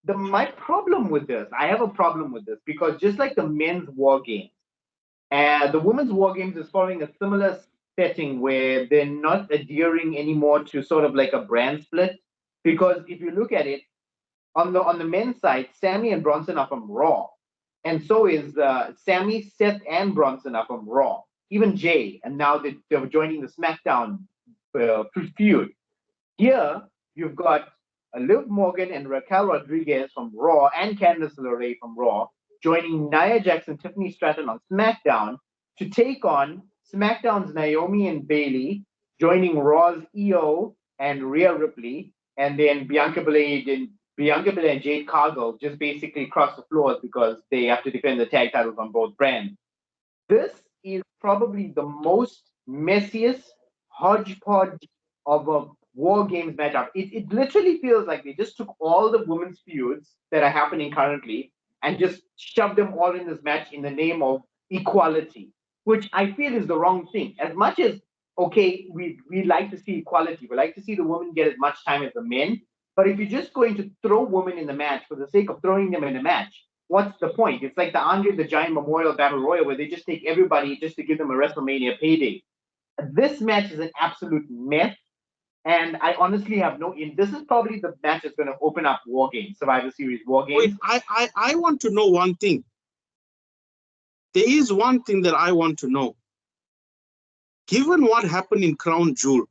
my problem with this, I have a problem with this because just like the men's war games, the women's war games is following a similar setting where they're not adhering anymore to sort of like a brand split. Because if you look at it, on the men's side, Sammy and Bronson are from Raw, and so is Sammy, Seth, and Bronson are from Raw. Even Jay, and now they're joining the SmackDown feud. Here you've got Liv Morgan and Raquel Rodriguez from Raw and Candice LeRae from Raw joining Nia Jax and Tiffany Stratton on SmackDown to take on SmackDown's Naomi and Bailey, joining Raw's Io and Rhea Ripley, and then Bianca Belair and Jade Cargill just basically cross the floors because they have to defend the tag titles on both brands. This is probably the most messiest hodgepodge of a War Games matchup. It literally feels like they just took all the women's feuds that are happening currently and just shoved them all in this match in the name of equality, which I feel is the wrong thing. As much as, okay, we like to see equality, we like to see the women get as much time as the men, but if you're just going to throw women in the match for the sake of throwing them in a match, what's the point? It's like the Andre the Giant Memorial Battle Royal where they just take everybody just to give them a WrestleMania payday. This match is an absolute mess. And I honestly have no in. This is probably the match that's going to open up War Games, Survivor Series War Games. Wait, I want to know one thing. There is one thing that I want to know. Given what happened in Crown Jewel,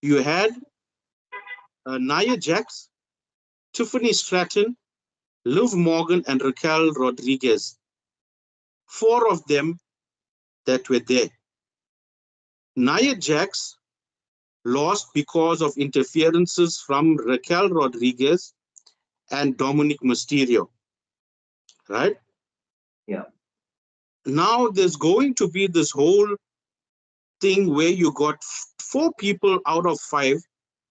you had Nia Jax, Tiffany Stratton, Liv Morgan, and Raquel Rodriguez. 4 of them that were there. Nia Jax lost because of interferences from Raquel Rodriguez and Dominic Mysterio, right? Yeah. Now there's going to be this whole thing where you got 4 people out of 5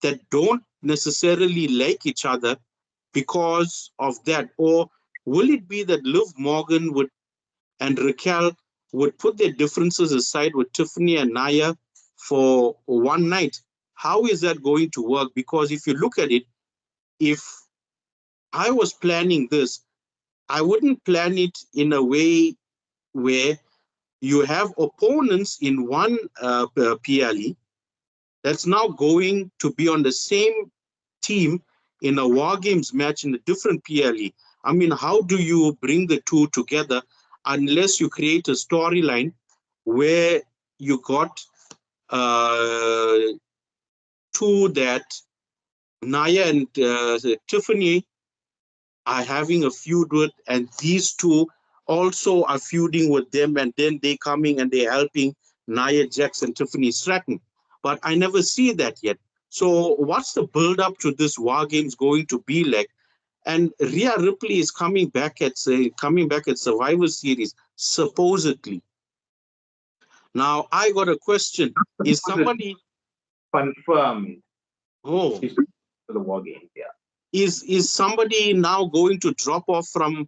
that don't necessarily like each other because of that. Or will it be that Liv Morgan and Raquel would put their differences aside with Tiffany and Nia for one night? How is that going to work? Because if you look at it, if I was planning this, I wouldn't plan it in a way where you have opponents in one PLE that's now going to be on the same team in a War Games match in a different PLE. I mean, how do you bring the two together unless you create a storyline where you got two that Nia and Tiffany are having a feud with, and these two also are feuding with them, and then they coming and they're helping Nia Jax and Tiffany Stratton. But I never see that yet. So what's the build up to this War Games going to be like? And Rhea Ripley is coming back at Survivor Series, supposedly. Now I got a question. Is somebody confirmed? Oh, for the War Games, yeah. Is somebody now going to drop off from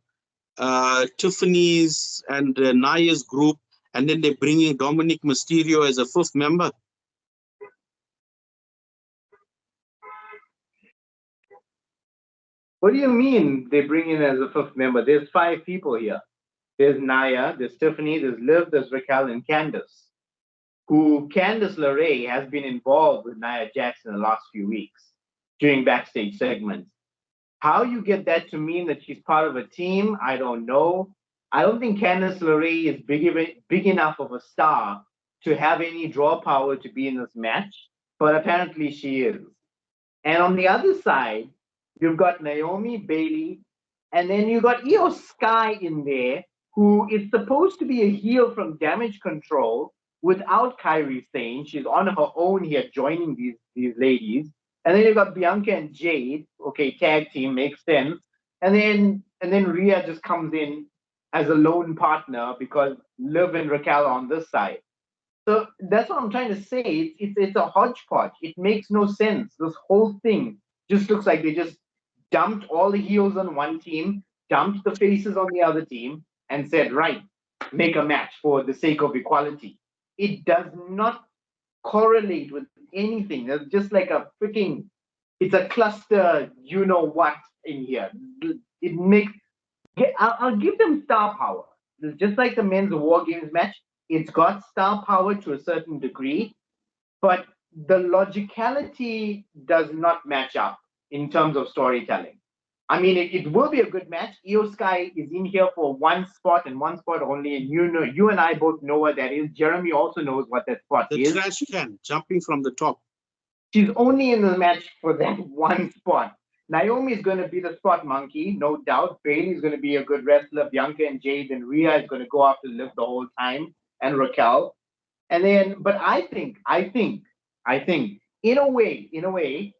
Tiffany's and Nia's group, and then they're bringing Dominic Mysterio as a 5th member? What do you mean they bring in as a 5th member? There's 5 people here. There's Nia, there's Tiffany, there's Liv, there's Raquel, and Candice. Candice LeRae has been involved with Nia Jax in the last few weeks during backstage segments. How you get that to mean that she's part of a team, I don't know. I don't think Candice LeRae is big enough of a star to have any draw power to be in this match, but apparently she is. And on the other side, you've got Naomi, Bailey, and then you got Io Sky in there, who is supposed to be a heel from Damage Control without Kairi Sane. She's on her own here joining these ladies. And then you've got Bianca and Jade. Okay, tag team makes sense. And then Rhea just comes in as a lone partner because Liv and Raquel are on this side. So that's what I'm trying to say. It's a hodgepodge. It makes no sense. This whole thing just looks like they just dumped all the heels on one team, dumped the faces on the other team, and said, right, make a match for the sake of equality. It does not correlate with anything. It's just like it's a cluster, you know what, in here. It makes I'll give them star power. Just like the men's War Games match, it's got star power to a certain degree, but the logicality does not match up in terms of storytelling. I mean, it will be a good match. Io Sky is in here for one spot and one spot only, and you and I both know what that is. Jeremy also knows what that spot The is. trash can jumping from the top. She's only in the match for that one spot. Naomi is going to be the spot monkey, no doubt. Bailey is going to be a good wrestler. Bianca and Jade and Rhea is going to go after Liv the whole time, and Raquel. And then, but I think, in a way,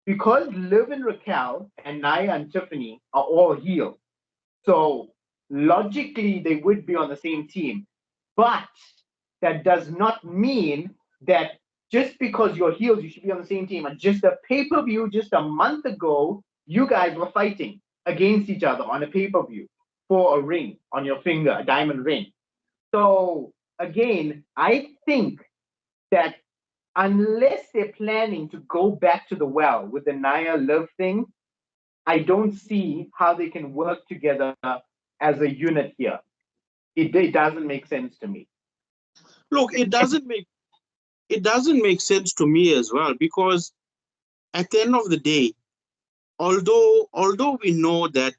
because Liv and Raquel and Nia and Tiffany are all healed, so logically they would be on the same team. But that does not mean that just because you're healed, you should be on the same team. And just a pay per view, just a month ago, you guys were fighting against each other on a pay per view for a ring on your finger, a diamond ring. So again, I think that unless they're planning to go back to the well with the Nia Liv thing, I don't see how they can work together as a unit here. It doesn't make sense to me. Look, it doesn't make sense to me as well, because at the end of the day, although we know that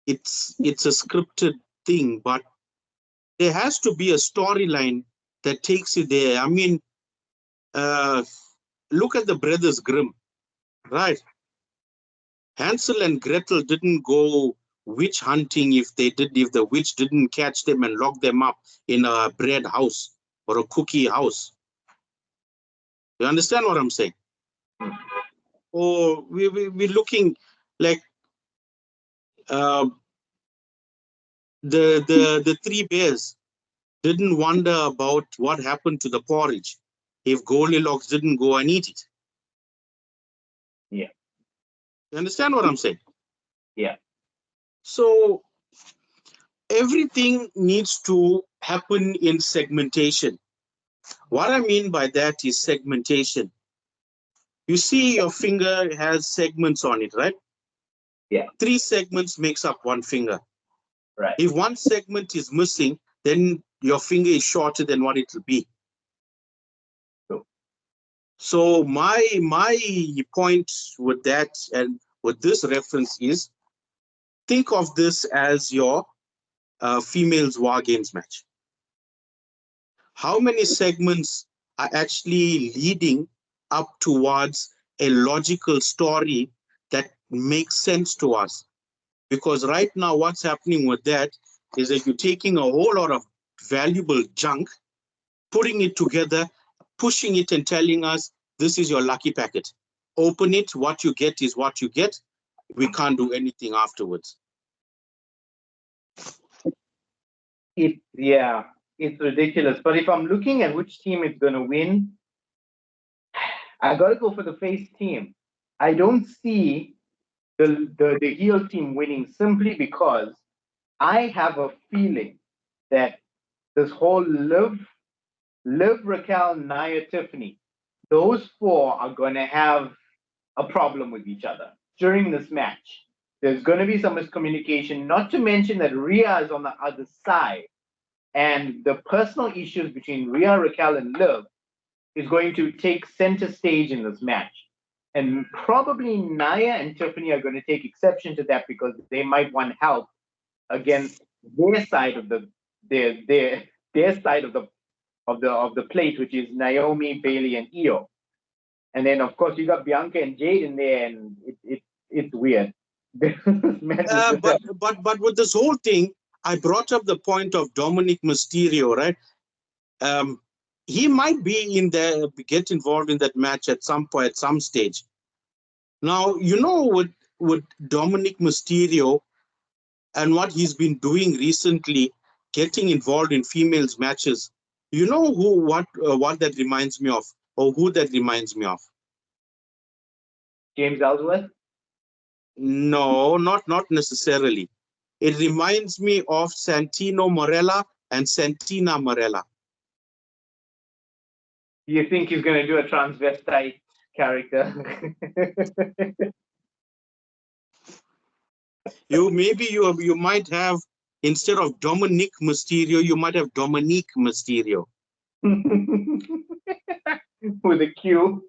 it's a scripted thing, but there has to be a storyline that takes you there. I mean, look at the Brothers Grimm, right? Hansel and Gretel didn't go witch hunting if the witch didn't catch them and lock them up in a bread house or a cookie house. You understand what I'm saying? Or we're looking like uh, the three bears didn't wonder about what happened to the porridge if Goldilocks didn't go and eat it. Yeah. You understand what I'm saying? Yeah. So everything needs to happen in segmentation. What I mean by that is segmentation. You see your finger has segments on it, right? Yeah. 3 segments makes up one finger. Right. If one segment is missing, then your finger is shorter than what it will be. So my point with that and with this reference is, think of this as your females war games match. How many segments are actually leading up towards a logical story that makes sense to us? Because right now what's happening with that is that you're taking a whole lot of valuable junk, putting it together, pushing it and telling us, this is your lucky packet. Open it, what you get is what you get. We can't do anything afterwards. It's ridiculous. But if I'm looking at which team is going to win, I got to go for the face team. I don't see the heel team winning simply because I have a feeling that this whole Liv, Raquel, Nia, Tiffany, those 4 are going to have a problem with each other during this match. There's going to be some miscommunication, not to mention that Rhea is on the other side. And the personal issues between Rhea, Raquel, and Liv is going to take center stage in this match. And probably Nia and Tiffany are going to take exception to that because they might want help against their side of their side of the plate, which is Naomi, Bailey, and Io. And then of course you got Bianca and Jade in there, and it's weird. But with this whole thing, I brought up the point of Dominic Mysterio, right? He might be in there, get involved in that match at some point, at some stage. Now, you know, with Dominic Mysterio and what he's been doing recently, getting involved in females matches, you know what that reminds me of, or who that reminds me of? James Ellsworth? No, not necessarily. It reminds me of Santino Morella and Santina Morella. Do you think he's going to do a transvestite character? You might have, instead of Dominic Mysterio, you might have Dominique Mysterio. With a Q.